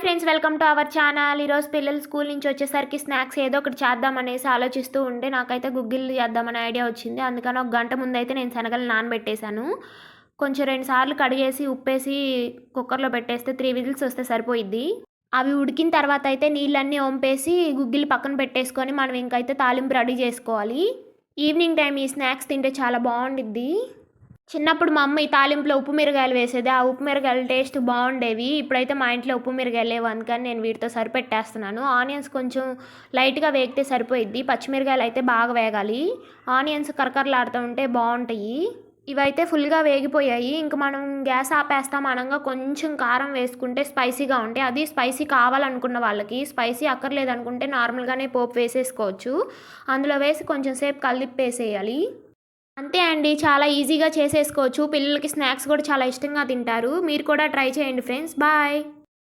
Friends, welcome to our channel. ఈరోజు పిల్లలు school నుంచి వచ్చేసరికి స్నాక్స్ ఏదో ఒకటి చేద్దామనేసి ఆలోచిస్తూ ఉంటే నాకైతే గుగ్గిళ్ళు చేద్దామనే ఐడియా వచ్చింది. అందుకని ఒక గంట ముందైతే నేను శనగలు నానబెట్టేశాను. కొంచెం 2 సార్లు కడిగేసి ఉప్పేసి కుక్కర్లో పెట్టేస్తే 3 విజిల్స్ వస్తే సరిపోయిద్ది. అవి ఉడికిన తర్వాత అయితే నీళ్ళన్నీ వంపేసి గుగ్గిళ్ళు పక్కన పెట్టేసుకొని మనం ఇంకైతే తాలింపు రెడీ చేసుకోవాలి. ఈవినింగ్ టైం ఈ స్నాక్స్ తింటే చాలా బాగుండిద్ది. చిన్నప్పుడు మా అమ్మ ఈ తాలింపులో ఉప్పు మిరగాయలు వేసేది. ఆ ఉప్పు మిరగాయల టేస్ట్ బాగుండేవి. ఇప్పుడైతే మా ఇంట్లో ఉప్పు మిరగాయలు లేవు, అందుకని నేను వీటితో సరిపెట్టేస్తున్నాను. ఆనియన్స్ కొంచెం లైట్గా వేగితే సరిపోయిద్ది. పచ్చిమిరకాయలు అయితే బాగా వేగాలి. ఆనియన్స్ కరకరలాడుతూ ఉంటే బాగుంటాయి. ఇవైతే ఫుల్గా వేగిపోయాయి. ఇంక మనం గ్యాస్ ఆపేస్తాం అనగా కొంచెం కారం వేసుకుంటే స్పైసీగా ఉంటాయి. అది స్పైసీ కావాలనుకున్న వాళ్ళకి, స్పైసీ అక్కర్లేదనుకుంటే నార్మల్గానే పోపు వేసేసుకోవచ్చు. అందులో వేసి కొంచెం సేపు కలిపేసేయాలి. అంతే అండి, చాలా ఈజీగా చేసేసుకోవచ్చు. పిల్లలకి స్నాక్స్ కూడా చాలా ఇష్టంగా తింటారు. మీరు కూడా ట్రై చేయండి ఫ్రెండ్స్. బాయ్.